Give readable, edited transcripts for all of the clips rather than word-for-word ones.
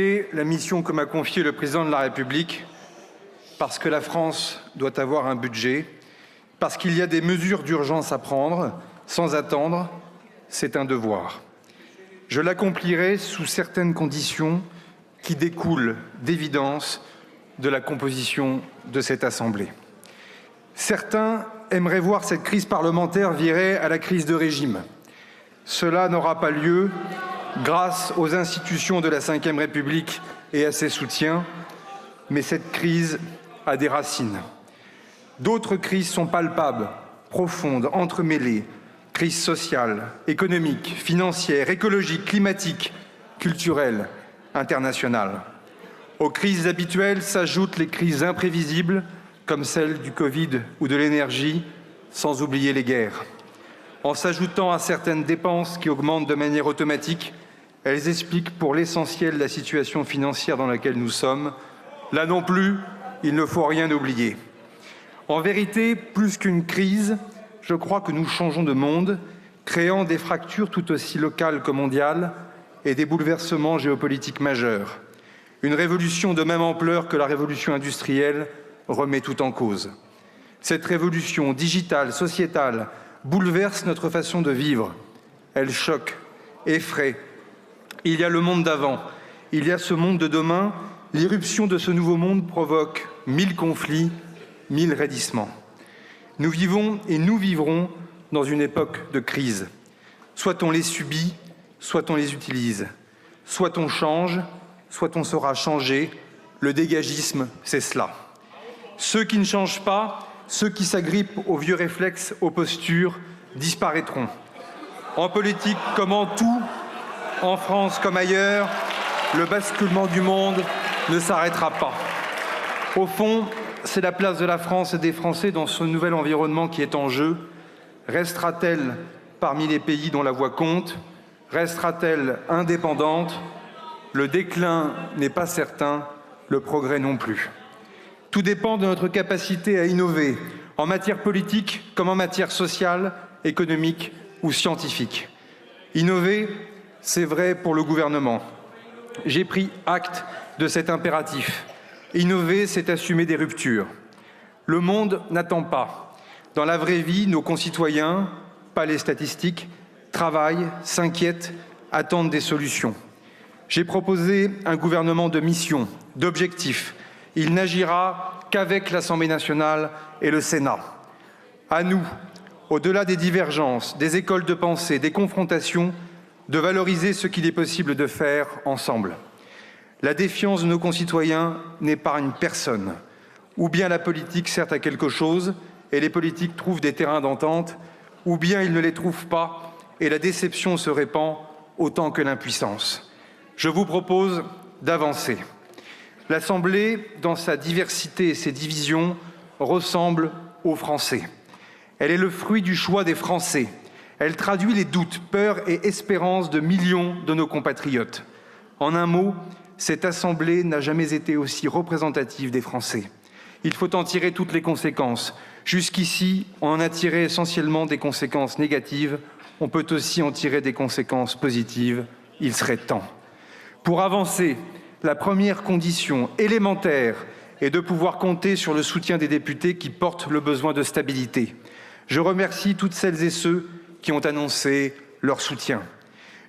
Et la mission que m'a confiée le président de la République, parce que la France doit avoir un budget, parce qu'il y a des mesures d'urgence à prendre, sans attendre, c'est un devoir. Je l'accomplirai sous certaines conditions qui découlent d'évidence de la composition de cette Assemblée. Certains aimeraient voir cette crise parlementaire virer à la crise de régime. Cela n'aura pas lieu grâce aux institutions de la Ve République et à ses soutiens, mais cette crise a des racines. D'autres crises sont palpables, profondes, entremêlées. Crise sociale, économique, financière, écologique, climatique, culturelle, internationale. Aux crises habituelles s'ajoutent les crises imprévisibles, comme celle du Covid ou de l'énergie, sans oublier les guerres. En s'ajoutant à certaines dépenses qui augmentent de manière automatique, elles expliquent pour l'essentiel la situation financière dans laquelle nous sommes. Là non plus, il ne faut rien oublier. En vérité, plus qu'une crise, je crois que nous changeons de monde, créant des fractures tout aussi locales que mondiales et des bouleversements géopolitiques majeurs. Une révolution de même ampleur que la révolution industrielle remet tout en cause. Cette révolution digitale, sociétale, bouleverse notre façon de vivre. Elle choque, effraie. Il y a le monde d'avant, il y a ce monde de demain. L'irruption de ce nouveau monde provoque 1000 conflits, 1000 raidissements. Nous vivons et nous vivrons dans une époque de crise. Soit on les subit, soit on les utilise. Soit on change, soit on sera changé. Le dégagisme, c'est cela. Ceux qui ne changent pas, ceux qui s'agrippent aux vieux réflexes, aux postures, disparaîtront. En politique comme en tout, en France comme ailleurs, le basculement du monde ne s'arrêtera pas. Au fond, c'est la place de la France et des Français dans ce nouvel environnement qui est en jeu. Restera-t-elle parmi les pays dont la voix compte? Restera-t-elle indépendante? Le déclin n'est pas certain, le progrès non plus. Tout dépend de notre capacité à innover, en matière politique comme en matière sociale, économique ou scientifique. Innover, c'est vrai pour le gouvernement. J'ai pris acte de cet impératif. Innover, c'est assumer des ruptures. Le monde n'attend pas. Dans la vraie vie, nos concitoyens, pas les statistiques, travaillent, s'inquiètent, attendent des solutions. J'ai proposé un gouvernement de mission, d'objectifs. Il n'agira qu'avec l'Assemblée nationale et le Sénat. À nous, au-delà des divergences, des écoles de pensée, des confrontations, de valoriser ce qu'il est possible de faire ensemble. La défiance de nos concitoyens n'épargne personne. Ou bien la politique sert à quelque chose et les politiques trouvent des terrains d'entente, ou bien ils ne les trouvent pas et la déception se répand autant que l'impuissance. Je vous propose d'avancer. L'Assemblée, dans sa diversité et ses divisions, ressemble aux Français. Elle est le fruit du choix des Français. Elle traduit les doutes, peurs et espérances de millions de nos compatriotes. En un mot, cette Assemblée n'a jamais été aussi représentative des Français. Il faut en tirer toutes les conséquences. Jusqu'ici, on en a tiré essentiellement des conséquences négatives. On peut aussi en tirer des conséquences positives. Il serait temps. Pour avancer, la première condition élémentaire est de pouvoir compter sur le soutien des députés qui portent le besoin de stabilité. Je remercie toutes celles et ceux qui ont annoncé leur soutien.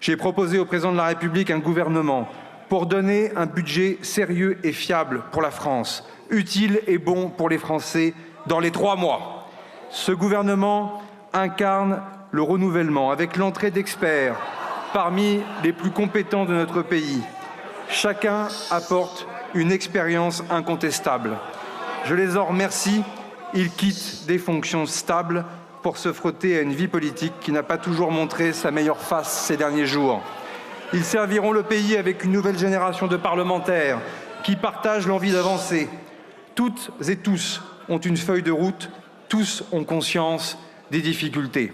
J'ai proposé au président de la République un gouvernement pour donner un budget sérieux et fiable pour la France, utile et bon pour les Français dans les 3 mois. Ce gouvernement incarne le renouvellement avec l'entrée d'experts parmi les plus compétents de notre pays. Chacun apporte une expérience incontestable. Je les en remercie. Ils quittent des fonctions stables pour se frotter à une vie politique qui n'a pas toujours montré sa meilleure face ces derniers jours. Ils serviront le pays avec une nouvelle génération de parlementaires qui partagent l'envie d'avancer. Toutes et tous ont une feuille de route, tous ont conscience des difficultés.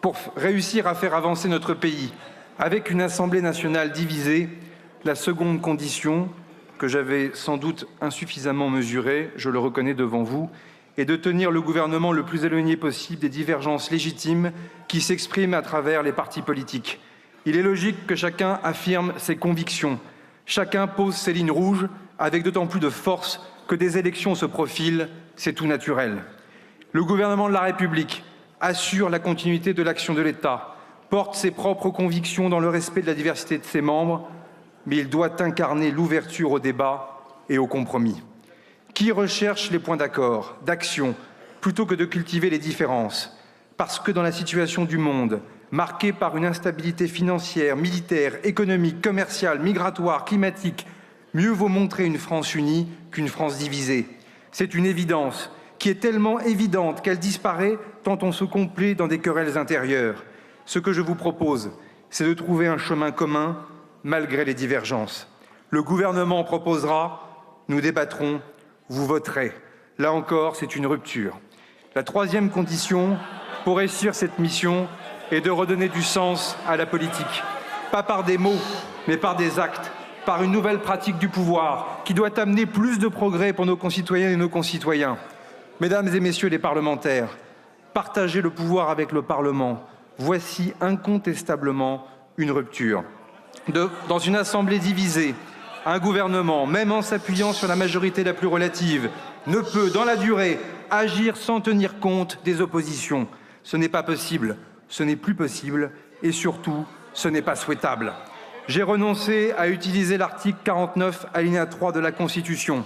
Pour réussir à faire avancer notre pays avec une Assemblée nationale divisée, la seconde condition, que j'avais sans doute insuffisamment mesurée, je le reconnais devant vous, est de tenir le gouvernement le plus éloigné possible des divergences légitimes qui s'expriment à travers les partis politiques. Il est logique que chacun affirme ses convictions. Chacun pose ses lignes rouges avec d'autant plus de force que des élections se profilent, c'est tout naturel. Le gouvernement de la République assure la continuité de l'action de l'État, porte ses propres convictions dans le respect de la diversité de ses membres, mais il doit incarner l'ouverture au débat et au compromis. Qui recherche les points d'accord, d'action, plutôt que de cultiver les différences? Parce que dans la situation du monde, marquée par une instabilité financière, militaire, économique, commerciale, migratoire, climatique, mieux vaut montrer une France unie qu'une France divisée. C'est une évidence qui est tellement évidente qu'elle disparaît tant on se complaît dans des querelles intérieures. Ce que je vous propose, c'est de trouver un chemin commun malgré les divergences. Le gouvernement proposera, nous débattrons, vous voterez. Là encore, c'est une rupture. La troisième condition pour réussir cette mission est de redonner du sens à la politique. Pas par des mots, mais par des actes, par une nouvelle pratique du pouvoir qui doit amener plus de progrès pour nos concitoyennes et nos concitoyens. Mesdames et messieurs les parlementaires, partager le pouvoir avec le Parlement, voici incontestablement une rupture. Dans une assemblée divisée, un gouvernement, même en s'appuyant sur la majorité la plus relative, ne peut, dans la durée, agir sans tenir compte des oppositions. Ce n'est pas possible, ce n'est plus possible et surtout, ce n'est pas souhaitable. J'ai renoncé à utiliser l'article 49, alinéa 3 de la Constitution.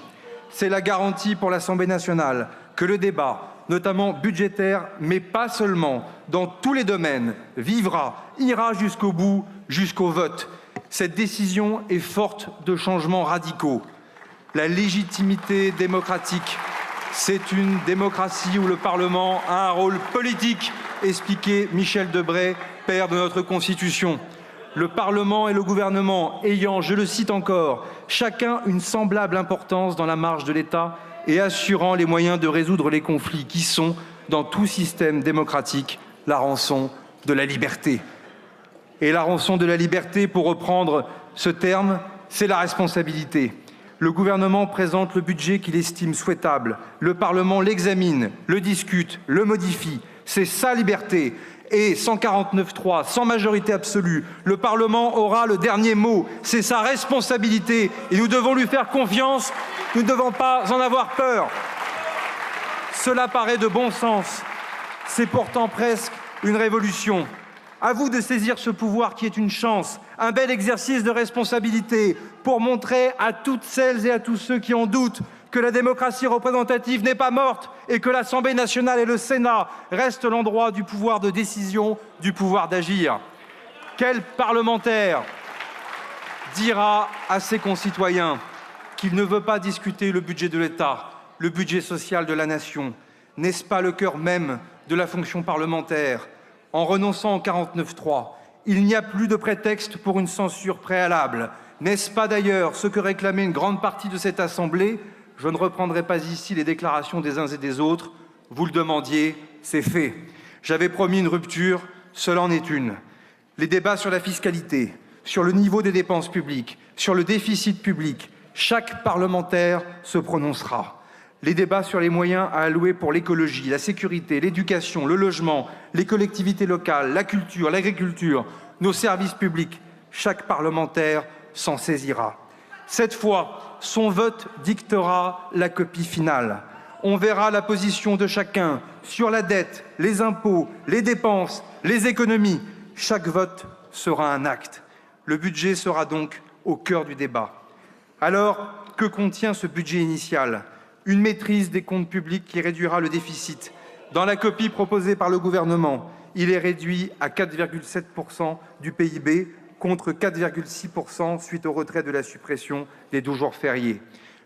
C'est la garantie pour l'Assemblée nationale que le débat, notamment budgétaire, mais pas seulement, dans tous les domaines, ira jusqu'au bout, jusqu'au vote. Cette décision est forte de changements radicaux. La légitimité démocratique, c'est une démocratie où le Parlement a un rôle politique, expliquait Michel Debré, père de notre Constitution. Le Parlement et le gouvernement ayant, je le cite encore, chacun une semblable importance dans la marche de l'État et assurant les moyens de résoudre les conflits qui sont, dans tout système démocratique, la rançon de la liberté. Et la rançon de la liberté, pour reprendre ce terme, c'est la responsabilité. Le gouvernement présente le budget qu'il estime souhaitable. Le Parlement l'examine, le discute, le modifie. C'est sa liberté. Et 149.3, sans majorité absolue, le Parlement aura le dernier mot. C'est sa responsabilité et nous devons lui faire confiance. Nous ne devons pas en avoir peur. Cela paraît de bon sens. C'est pourtant presque une révolution. À vous de saisir ce pouvoir qui est une chance, un bel exercice de responsabilité pour montrer à toutes celles et à tous ceux qui en doutent que la démocratie représentative n'est pas morte et que l'Assemblée nationale et le Sénat restent l'endroit du pouvoir de décision, du pouvoir d'agir. Quel parlementaire dira à ses concitoyens qu'il ne veut pas discuter le budget de l'État, le budget social de la nation? N'est-ce pas le cœur même de la fonction parlementaire? En renonçant au 49.3, il n'y a plus de prétexte pour une censure préalable. N'est-ce pas d'ailleurs ce que réclamait une grande partie de cette Assemblée? Je ne reprendrai pas ici les déclarations des uns et des autres. Vous le demandiez, c'est fait. J'avais promis une rupture, cela en est une. Les débats sur la fiscalité, sur le niveau des dépenses publiques, sur le déficit public, chaque parlementaire se prononcera. Les débats sur les moyens à allouer pour l'écologie, la sécurité, l'éducation, le logement, les collectivités locales, la culture, l'agriculture, nos services publics, chaque parlementaire s'en saisira. Cette fois, son vote dictera la copie finale. On verra la position de chacun sur la dette, les impôts, les dépenses, les économies. Chaque vote sera un acte. Le budget sera donc au cœur du débat. Alors, que contient ce budget initial ? Une maîtrise des comptes publics qui réduira le déficit. Dans la copie proposée par le gouvernement, il est réduit à 4,7% du PIB contre 4,6% suite au retrait de la suppression des 12 jours fériés.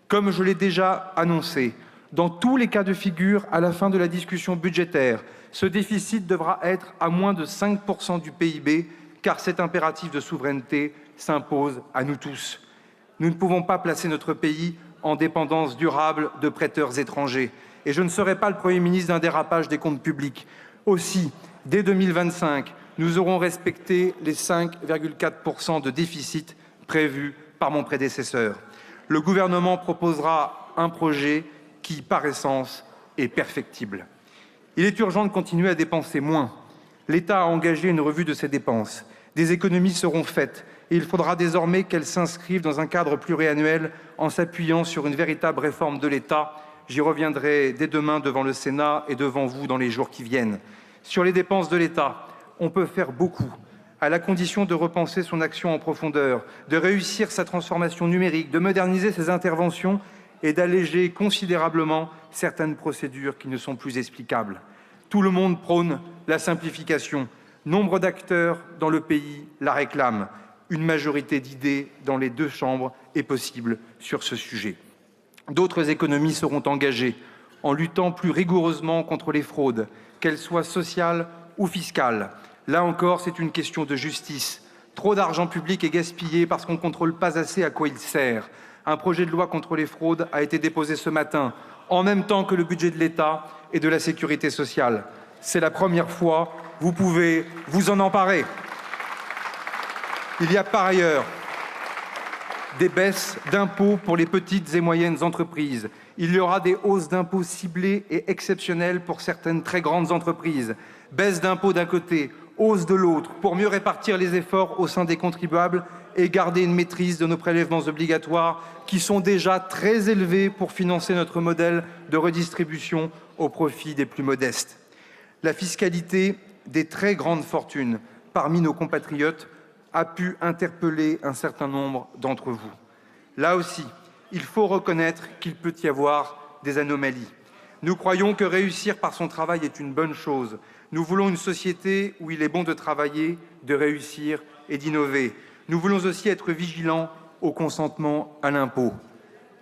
Comme je l'ai déjà annoncé, dans tous les cas de figure, à la fin de la discussion budgétaire, ce déficit devra être à moins de 5% du PIB, car cet impératif de souveraineté s'impose à nous tous. Nous ne pouvons pas placer notre pays en dépendance durable de prêteurs étrangers. Et je ne serai pas le Premier ministre d'un dérapage des comptes publics. Aussi, dès 2025, nous aurons respecté les 5,4% de déficit prévus par mon prédécesseur. Le gouvernement proposera un projet qui, par essence, est perfectible. Il est urgent de continuer à dépenser moins. L'État a engagé une revue de ses dépenses. Des économies seront faites Et il faudra désormais qu'elles s'inscrivent dans un cadre pluriannuel en s'appuyant sur une véritable réforme de l'État. J'y reviendrai dès demain devant le Sénat et devant vous dans les jours qui viennent. Sur les dépenses de l'État, on peut faire beaucoup, à la condition de repenser son action en profondeur, de réussir sa transformation numérique, de moderniser ses interventions et d'alléger considérablement certaines procédures qui ne sont plus explicables. Tout le monde prône la simplification. Nombre d'acteurs dans le pays la réclament. Une majorité d'idées dans les deux chambres est possible sur ce sujet. D'autres économies seront engagées en luttant plus rigoureusement contre les fraudes, qu'elles soient sociales ou fiscales. Là encore, c'est une question de justice. Trop d'argent public est gaspillé parce qu'on ne contrôle pas assez à quoi il sert. Un projet de loi contre les fraudes a été déposé ce matin, en même temps que le budget de l'État et de la sécurité sociale. C'est la première fois, vous pouvez vous en emparer. Il y a par ailleurs des baisses d'impôts pour les petites et moyennes entreprises. Il y aura des hausses d'impôts ciblées et exceptionnelles pour certaines très grandes entreprises. Baisse d'impôts d'un côté, hausse de l'autre, pour mieux répartir les efforts au sein des contribuables et garder une maîtrise de nos prélèvements obligatoires qui sont déjà très élevés pour financer notre modèle de redistribution au profit des plus modestes. La fiscalité des très grandes fortunes parmi nos compatriotes a pu interpeller un certain nombre d'entre vous. Là aussi, il faut reconnaître qu'il peut y avoir des anomalies. Nous croyons que réussir par son travail est une bonne chose. Nous voulons une société où il est bon de travailler, de réussir et d'innover. Nous voulons aussi être vigilants au consentement à l'impôt.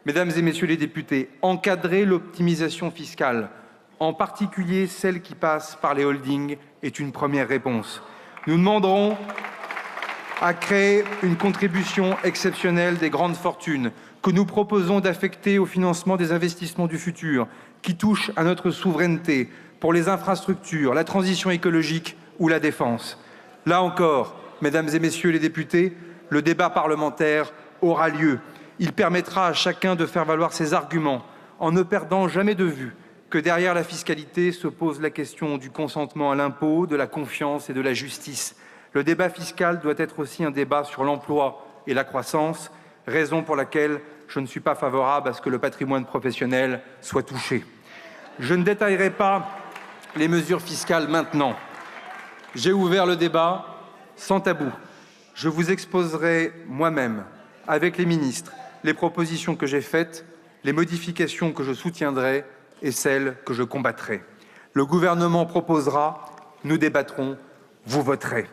Mesdames et messieurs les députés, encadrer l'optimisation fiscale, en particulier celle qui passe par les holdings, est une première réponse. Nous demanderons à créer une contribution exceptionnelle des grandes fortunes que nous proposons d'affecter au financement des investissements du futur qui touchent à notre souveraineté pour les infrastructures, la transition écologique ou la défense. Là encore, mesdames et messieurs les députés, le débat parlementaire aura lieu. Il permettra à chacun de faire valoir ses arguments en ne perdant jamais de vue que derrière la fiscalité se pose la question du consentement à l'impôt, de la confiance et de la justice. Le débat fiscal doit être aussi un débat sur l'emploi et la croissance, raison pour laquelle je ne suis pas favorable à ce que le patrimoine professionnel soit touché. Je ne détaillerai pas les mesures fiscales maintenant. J'ai ouvert le débat sans tabou. Je vous exposerai moi-même, avec les ministres, les propositions que j'ai faites, les modifications que je soutiendrai et celles que je combattrai. Le gouvernement proposera, nous débattrons, vous voterez.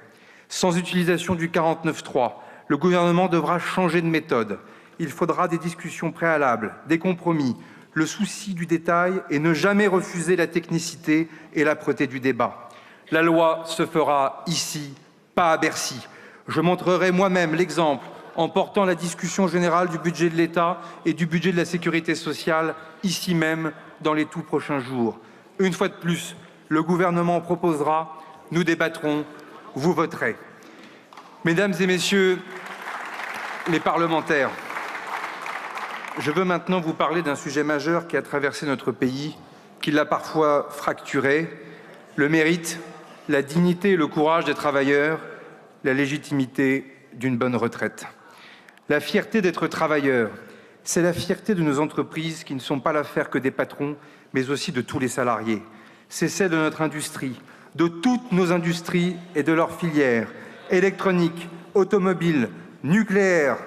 Sans utilisation du 49.3, le gouvernement devra changer de méthode. Il faudra des discussions préalables, des compromis, le souci du détail et ne jamais refuser la technicité et l'âpreté du débat. La loi se fera ici, pas à Bercy. Je montrerai moi-même l'exemple en portant la discussion générale du budget de l'État et du budget de la sécurité sociale, ici même, dans les tout prochains jours. Une fois de plus, le gouvernement proposera, nous débattrons, vous voterez. Mesdames et messieurs les parlementaires, je veux maintenant vous parler d'un sujet majeur qui a traversé notre pays, qui l'a parfois fracturé, le mérite, la dignité et le courage des travailleurs, la légitimité d'une bonne retraite. La fierté d'être travailleur, c'est la fierté de nos entreprises qui ne sont pas l'affaire que des patrons, mais aussi de tous les salariés. C'est celle de notre industrie, de toutes nos industries et de leurs filières, électronique, automobile, nucléaire,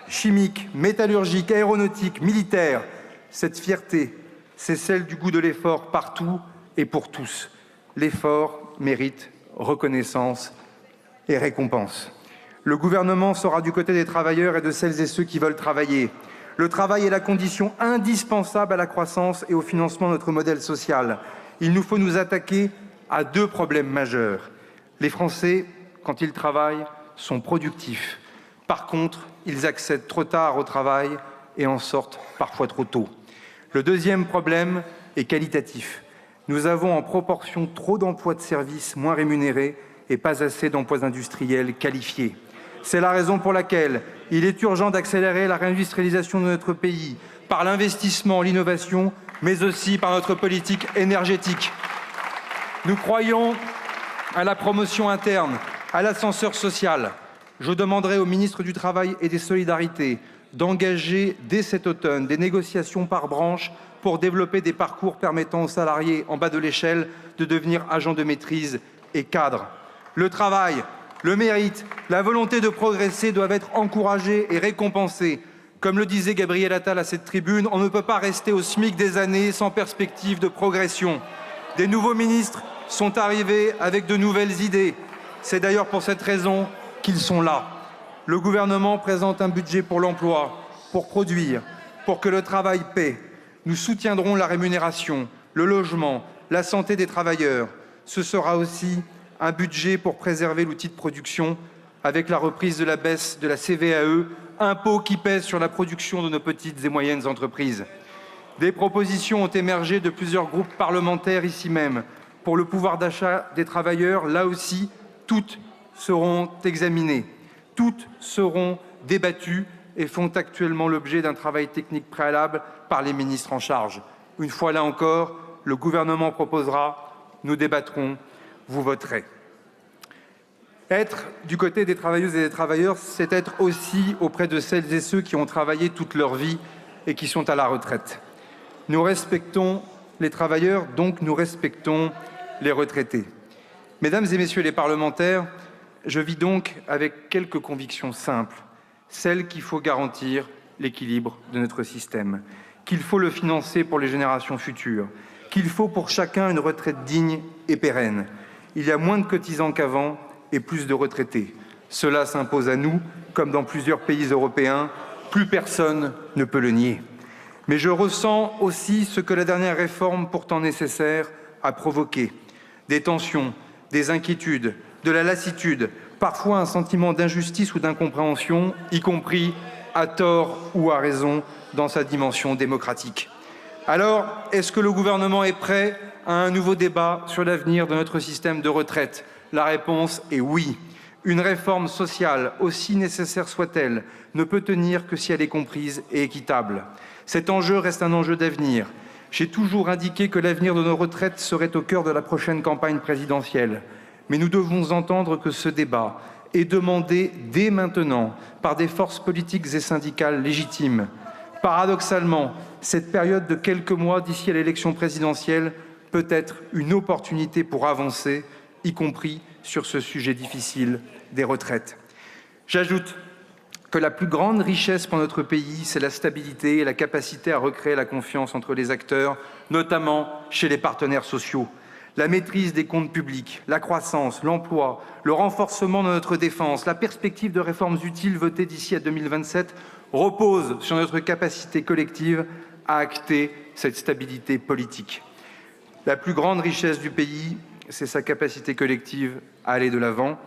chimique, métallurgique, aéronautique, militaire. Cette fierté, c'est celle du goût de l'effort partout et pour tous. L'effort mérite reconnaissance et récompense. Le gouvernement sera du côté des travailleurs et de celles et ceux qui veulent travailler. Le travail est la condition indispensable à la croissance et au financement de notre modèle social. Il nous faut nous attaquer à deux problèmes majeurs. Les Français, quand ils travaillent, sont productifs. Par contre, ils accèdent trop tard au travail et en sortent parfois trop tôt. Le deuxième problème est qualitatif. Nous avons en proportion trop d'emplois de services moins rémunérés et pas assez d'emplois industriels qualifiés. C'est la raison pour laquelle il est urgent d'accélérer la réindustrialisation de notre pays par l'investissement, l'innovation, mais aussi par notre politique énergétique. Nous croyons à la promotion interne, à l'ascenseur social. Je demanderai au ministre du Travail et des Solidarités d'engager dès cet automne des négociations par branche pour développer des parcours permettant aux salariés en bas de l'échelle de devenir agents de maîtrise et cadres. Le travail, le mérite, la volonté de progresser doivent être encouragés et récompensés. Comme le disait Gabriel Attal à cette tribune, on ne peut pas rester au SMIC des années sans perspective de progression. Des nouveaux ministres sont arrivés avec de nouvelles idées. C'est d'ailleurs pour cette raison qu'ils sont là. Le gouvernement présente un budget pour l'emploi, pour produire, pour que le travail paie. Nous soutiendrons la rémunération, le logement, la santé des travailleurs. Ce sera aussi un budget pour préserver l'outil de production avec la reprise de la baisse de la CVAE, impôt qui pèse sur la production de nos petites et moyennes entreprises. Des propositions ont émergé de plusieurs groupes parlementaires ici même. Pour le pouvoir d'achat des travailleurs, là aussi, toutes seront examinées, toutes seront débattues et font actuellement l'objet d'un travail technique préalable par les ministres en charge. Une fois là encore, le gouvernement proposera, nous débattrons, vous voterez. Être du côté des travailleuses et des travailleurs, c'est être aussi auprès de celles et ceux qui ont travaillé toute leur vie et qui sont à la retraite. Nous respectons les travailleurs, donc nous respectons les retraités. Mesdames et messieurs les parlementaires, je vis donc avec quelques convictions simples. Celle qu'il faut garantir l'équilibre de notre système, qu'il faut le financer pour les générations futures, qu'il faut pour chacun une retraite digne et pérenne. Il y a moins de cotisants qu'avant et plus de retraités. Cela s'impose à nous, comme dans plusieurs pays européens. Plus personne ne peut le nier. Mais je ressens aussi ce que la dernière réforme, pourtant nécessaire, a provoqué. Des tensions, des inquiétudes, de la lassitude, parfois un sentiment d'injustice ou d'incompréhension, y compris à tort ou à raison dans sa dimension démocratique. Alors, est-ce que le gouvernement est prêt à un nouveau débat sur l'avenir de notre système de retraite ? La réponse est oui. Une réforme sociale, aussi nécessaire soit-elle, ne peut tenir que si elle est comprise et équitable. Cet enjeu reste un enjeu d'avenir. J'ai toujours indiqué que l'avenir de nos retraites serait au cœur de la prochaine campagne présidentielle. Mais nous devons entendre que ce débat est demandé dès maintenant par des forces politiques et syndicales légitimes. Paradoxalement, cette période de quelques mois d'ici à l'élection présidentielle peut être une opportunité pour avancer, y compris sur ce sujet difficile des retraites. J'ajoute que la plus grande richesse pour notre pays, c'est la stabilité et la capacité à recréer la confiance entre les acteurs, notamment chez les partenaires sociaux. La maîtrise des comptes publics, la croissance, l'emploi, le renforcement de notre défense, la perspective de réformes utiles votées d'ici à 2027 reposent sur notre capacité collective à acter cette stabilité politique. La plus grande richesse du pays, c'est sa capacité collective à aller de l'avant.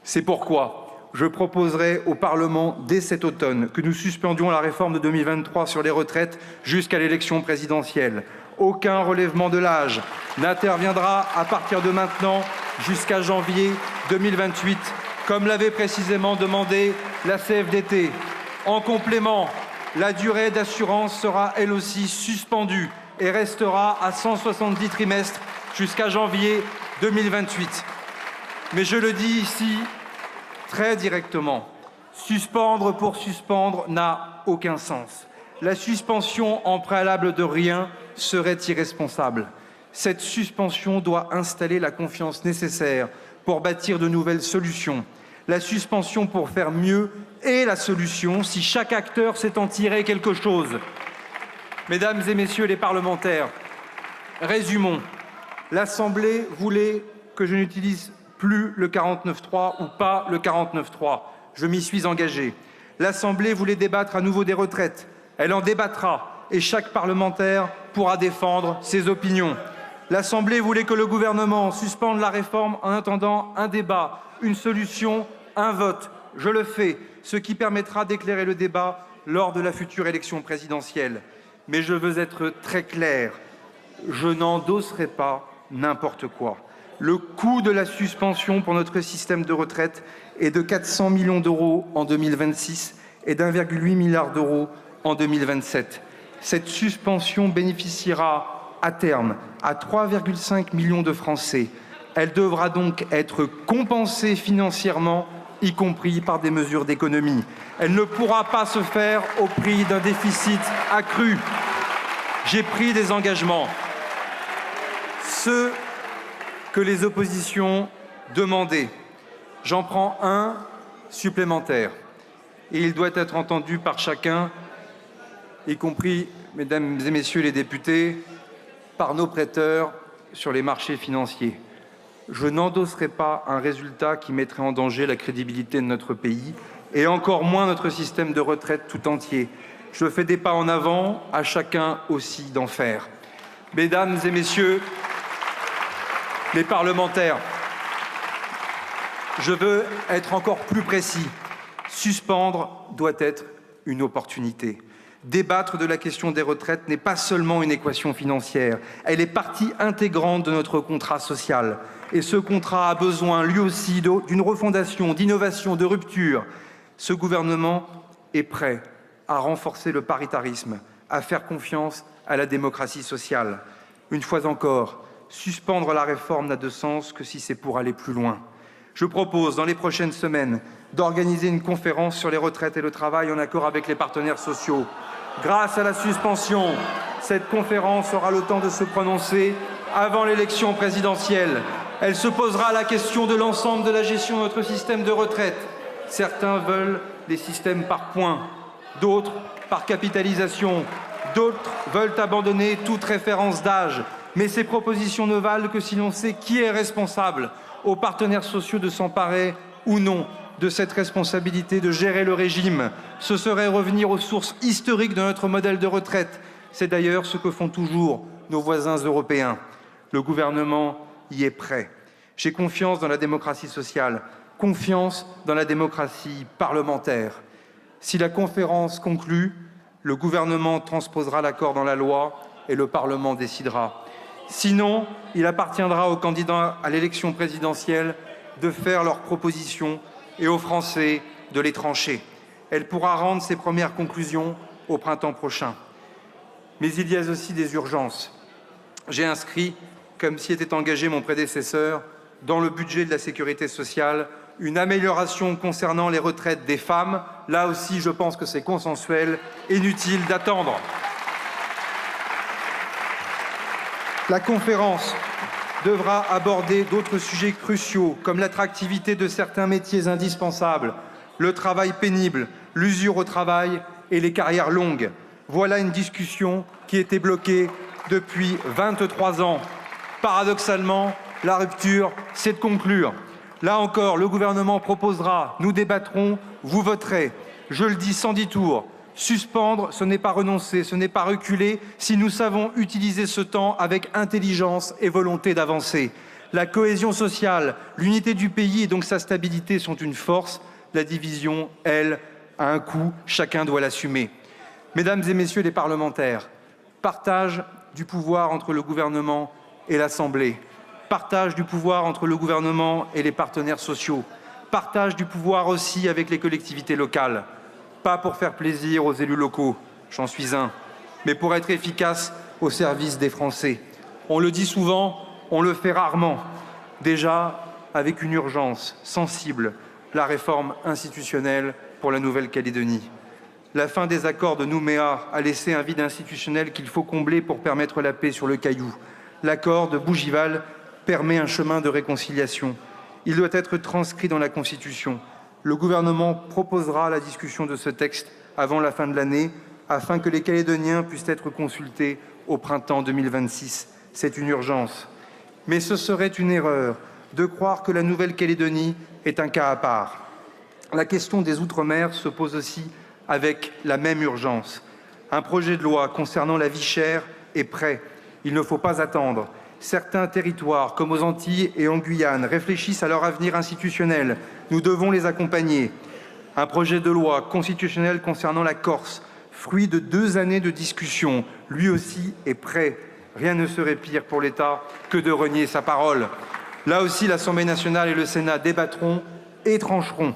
C'est pourquoi je proposerai au Parlement dès cet automne que nous suspendions la réforme de 2023 sur les retraites jusqu'à l'élection présidentielle. Aucun relèvement de l'âge n'interviendra à partir de maintenant jusqu'à janvier 2028, comme l'avait précisément demandé la CFDT. En complément, la durée d'assurance sera elle aussi suspendue et restera à 170 trimestres jusqu'à janvier 2028. Mais je le dis ici très directement, suspendre pour suspendre n'a aucun sens. La suspension en préalable de rien serait irresponsable. Cette suspension doit installer la confiance nécessaire pour bâtir de nouvelles solutions. La suspension pour faire mieux est la solution si chaque acteur sait en tirer quelque chose. Mesdames et messieurs les parlementaires, résumons. L'Assemblée voulait que je n'utilise plus le 49.3 ou pas le 49.3. Je m'y suis engagé. L'Assemblée voulait débattre à nouveau des retraites. Elle en débattra et chaque parlementaire pourra défendre ses opinions. L'Assemblée voulait que le gouvernement suspende la réforme en attendant un débat, une solution, un vote. Je le fais, ce qui permettra d'éclairer le débat lors de la future élection présidentielle. Mais je veux être très clair, je n'endosserai pas n'importe quoi. Le coût de la suspension pour notre système de retraite est de 400 millions d'euros en 2026 et d'1,8 milliard d'euros en 2027. Cette suspension bénéficiera à terme à 3,5 millions de Français. Elle devra donc être compensée financièrement y compris par des mesures d'économie. Elle ne pourra pas se faire au prix d'un déficit accru. J'ai pris des engagements, ceux que les oppositions demandaient. J'en prends un supplémentaire et il doit être entendu par chacun, y compris, mesdames et messieurs les députés, par nos prêteurs sur les marchés financiers. Je n'endosserai pas un résultat qui mettrait en danger la crédibilité de notre pays et encore moins notre système de retraite tout entier. Je fais des pas en avant, à chacun aussi d'en faire. Mesdames et messieurs les parlementaires, je veux être encore plus précis. Suspendre doit être une opportunité. Débattre de la question des retraites n'est pas seulement une équation financière, elle est partie intégrante de notre contrat social. Et ce contrat a besoin, lui aussi, d'une refondation, d'innovation, de rupture. Ce gouvernement est prêt à renforcer le paritarisme, à faire confiance à la démocratie sociale. Une fois encore, suspendre la réforme n'a de sens que si c'est pour aller plus loin. Je propose, dans les prochaines semaines, d'organiser une conférence sur les retraites et le travail en accord avec les partenaires sociaux. Grâce à la suspension, cette conférence aura le temps de se prononcer avant l'élection présidentielle. Elle se posera la question de l'ensemble de la gestion de notre système de retraite. Certains veulent des systèmes par points, d'autres par capitalisation, d'autres veulent abandonner toute référence d'âge. Mais ces propositions ne valent que si l'on sait qui est responsable, aux partenaires sociaux de s'emparer ou non de cette responsabilité de gérer le régime. Ce serait revenir aux sources historiques de notre modèle de retraite. C'est d'ailleurs ce que font toujours nos voisins européens. Le gouvernement y est prêt. J'ai confiance dans la démocratie sociale, confiance dans la démocratie parlementaire. Si la conférence conclut, le gouvernement transposera l'accord dans la loi et le Parlement décidera. Sinon, il appartiendra aux candidats à l'élection présidentielle de faire leurs propositions et aux Français de les trancher. Elle pourra rendre ses premières conclusions au printemps prochain. Mais il y a aussi des urgences. J'ai inscrit, comme s'y était engagé mon prédécesseur, dans le budget de la sécurité sociale, une amélioration concernant les retraites des femmes. Là aussi, je pense que c'est consensuel, inutile d'attendre. La conférence devra aborder d'autres sujets cruciaux, comme l'attractivité de certains métiers indispensables, le travail pénible, l'usure au travail et les carrières longues. Voilà une discussion qui était bloquée depuis 23 ans. Paradoxalement, la rupture, c'est de conclure. Là encore, le gouvernement proposera, nous débattrons, vous voterez. Je le dis sans détour, suspendre, ce n'est pas renoncer, ce n'est pas reculer, si nous savons utiliser ce temps avec intelligence et volonté d'avancer. La cohésion sociale, l'unité du pays et donc sa stabilité sont une force. La division, elle, a un coût, chacun doit l'assumer. Mesdames et messieurs les parlementaires, partage du pouvoir entre le gouvernement et l'Assemblée, partage du pouvoir entre le gouvernement et les partenaires sociaux, partage du pouvoir aussi avec les collectivités locales, pas pour faire plaisir aux élus locaux, j'en suis un, mais pour être efficace au service des Français. On le dit souvent, on le fait rarement. Déjà, avec une urgence sensible, la réforme institutionnelle pour la Nouvelle-Calédonie. La fin des accords de Nouméa a laissé un vide institutionnel qu'il faut combler pour permettre la paix sur le Caillou. L'accord de Bougival permet un chemin de réconciliation. Il doit être transcrit dans la Constitution. Le gouvernement proposera la discussion de ce texte avant la fin de l'année, afin que les Calédoniens puissent être consultés au printemps 2026. C'est une urgence. Mais ce serait une erreur de croire que la Nouvelle-Calédonie est un cas à part. La question des Outre-mer se pose aussi avec la même urgence. Un projet de loi concernant la vie chère est prêt. Il ne faut pas attendre. Certains territoires, comme aux Antilles et en Guyane, réfléchissent à leur avenir institutionnel. Nous devons les accompagner. Un projet de loi constitutionnelle concernant la Corse, fruit de 2 années de discussion, lui aussi est prêt. Rien ne serait pire pour l'État que de renier sa parole. Là aussi, l'Assemblée nationale et le Sénat débattront et trancheront.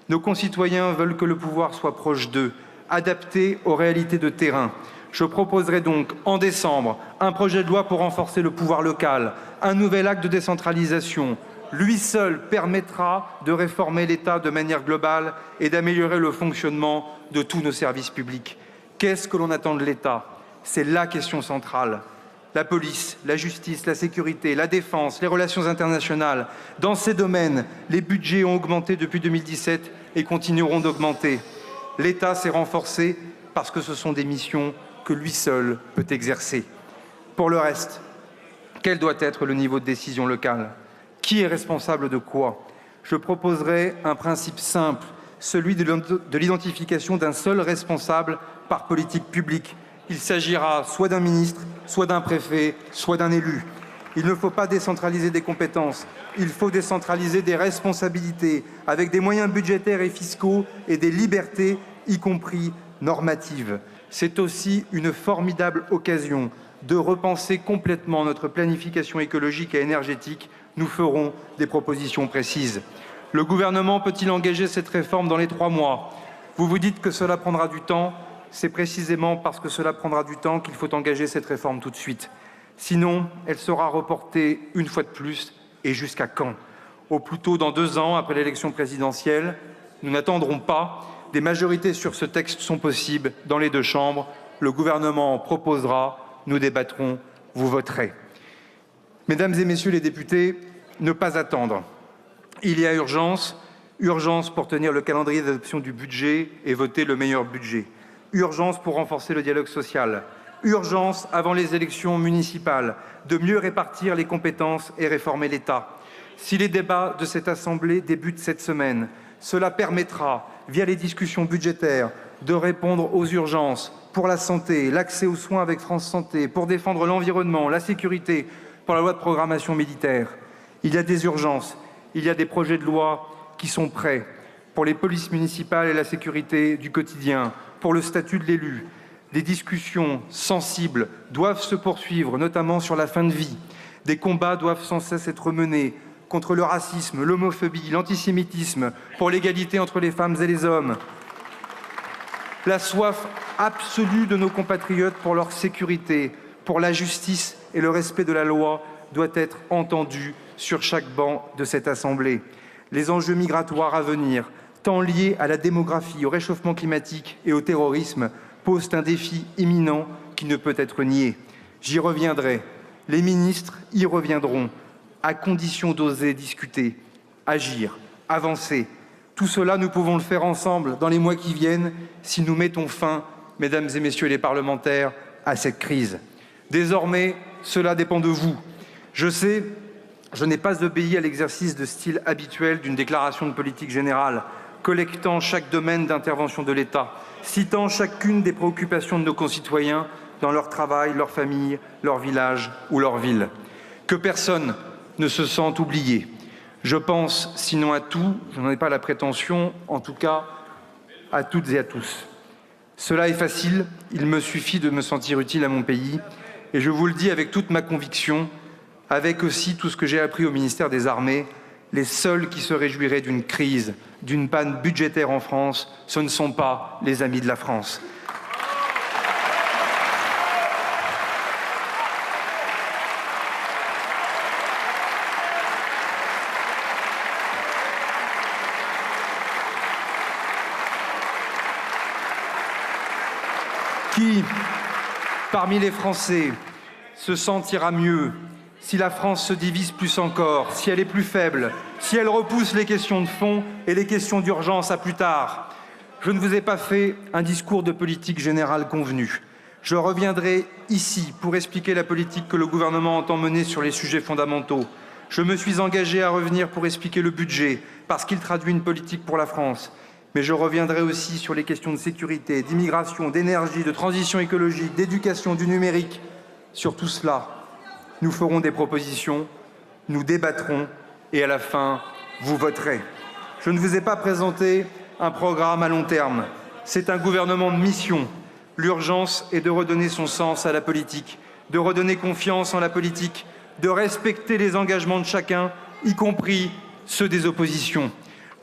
Nos concitoyens veulent que le pouvoir soit proche d'eux, adapté aux réalités de terrain. Je proposerai donc en décembre un projet de loi pour renforcer le pouvoir local, un nouvel acte de décentralisation, lui seul permettra de réformer l'État de manière globale et d'améliorer le fonctionnement de tous nos services publics. Qu'est-ce que l'on attend de l'État? C'est la question centrale. La police, la justice, la sécurité, la défense, les relations internationales. Dans ces domaines, les budgets ont augmenté depuis 2017 et continueront d'augmenter. L'État s'est renforcé parce que ce sont des missions que lui seul peut exercer. Pour le reste, quel doit être le niveau de décision locale? Qui est responsable de quoi? Je proposerai un principe simple, celui de l'identification d'un seul responsable par politique publique. Il s'agira soit d'un ministre, soit d'un préfet, soit d'un élu. Il ne faut pas décentraliser des compétences, il faut décentraliser des responsabilités avec des moyens budgétaires et fiscaux et des libertés, y compris normatives. C'est aussi une formidable occasion de repenser complètement notre planification écologique et énergétique. Nous ferons des propositions précises. Le gouvernement peut-il engager cette réforme dans les 3 mois? Vous vous dites que cela prendra du temps. C'est précisément parce que cela prendra du temps qu'il faut engager cette réforme tout de suite. Sinon, elle sera reportée une fois de plus. Et jusqu'à quand? Au plus tôt dans 2 ans, après l'élection présidentielle. Nous n'attendrons pas. Des majorités sur ce texte sont possibles dans les 2 chambres. Le gouvernement proposera, nous débattrons, vous voterez. Mesdames et messieurs les députés, ne pas attendre. Il y a urgence pour tenir le calendrier d'adoption du budget et voter le meilleur budget. Urgence pour renforcer le dialogue social. Urgence, avant les élections municipales, de mieux répartir les compétences et réformer l'État. Si les débats de cette Assemblée débutent cette semaine, cela permettra, via les discussions budgétaires, de répondre aux urgences pour la santé, l'accès aux soins avec France Santé, pour défendre l'environnement, la sécurité, pour la loi de programmation militaire. Il y a des urgences, il y a des projets de loi qui sont prêts pour les polices municipales et la sécurité du quotidien, pour le statut de l'élu. Des discussions sensibles doivent se poursuivre, notamment sur la fin de vie. Des combats doivent sans cesse être menés contre le racisme, l'homophobie, l'antisémitisme, pour l'égalité entre les femmes et les hommes. La soif absolue de nos compatriotes pour leur sécurité, pour la justice et le respect de la loi doit être entendue sur chaque banc de cette Assemblée. Les enjeux migratoires à venir, tant liés à la démographie, au réchauffement climatique et au terrorisme, posent un défi imminent qui ne peut être nié. J'y reviendrai. Les ministres y reviendront, à condition d'oser discuter, agir, avancer. Tout cela, nous pouvons le faire ensemble dans les mois qui viennent si nous mettons fin, mesdames et messieurs les parlementaires, à cette crise. Désormais, cela dépend de vous. Je sais, je n'ai pas obéi à l'exercice de style habituel d'une déclaration de politique générale, collectant chaque domaine d'intervention de l'État, citant chacune des préoccupations de nos concitoyens dans leur travail, leur famille, leur village ou leur ville. Que personne ne se sente oublié. Je pense, sinon à tout, je n'en ai pas la prétention, en tout cas à toutes et à tous. Cela est facile, il me suffit de me sentir utile à mon pays, et je vous le dis avec toute ma conviction, avec aussi tout ce que j'ai appris au ministère des Armées, les seuls qui se réjouiraient d'une crise, d'une panne budgétaire en France, ce ne sont pas les amis de la France. Qui, parmi les Français, se sentira mieux si la France se divise plus encore, si elle est plus faible, si elle repousse les questions de fond et les questions d'urgence à plus tard? Je ne vous ai pas fait un discours de politique générale convenu. Je reviendrai ici pour expliquer la politique que le gouvernement entend mener sur les sujets fondamentaux. Je me suis engagé à revenir pour expliquer le budget, parce qu'il traduit une politique pour la France. Mais je reviendrai aussi sur les questions de sécurité, d'immigration, d'énergie, de transition écologique, d'éducation, du numérique. Sur tout cela, nous ferons des propositions, nous débattrons et à la fin, vous voterez. Je ne vous ai pas présenté un programme à long terme. C'est un gouvernement de mission. L'urgence est de redonner son sens à la politique, de redonner confiance en la politique, de respecter les engagements de chacun, y compris ceux des oppositions.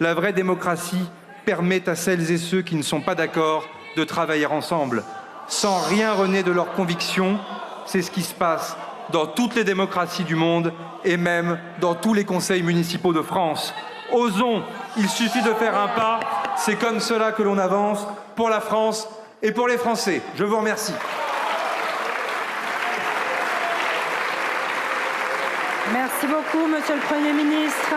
La vraie démocratie permet à celles et ceux qui ne sont pas d'accord de travailler ensemble, sans rien renier de leurs convictions. C'est ce qui se passe dans toutes les démocraties du monde et même dans tous les conseils municipaux de France. Osons, il suffit de faire un pas, c'est comme cela que l'on avance pour la France et pour les Français. Je vous remercie. Merci beaucoup, Monsieur le Premier ministre.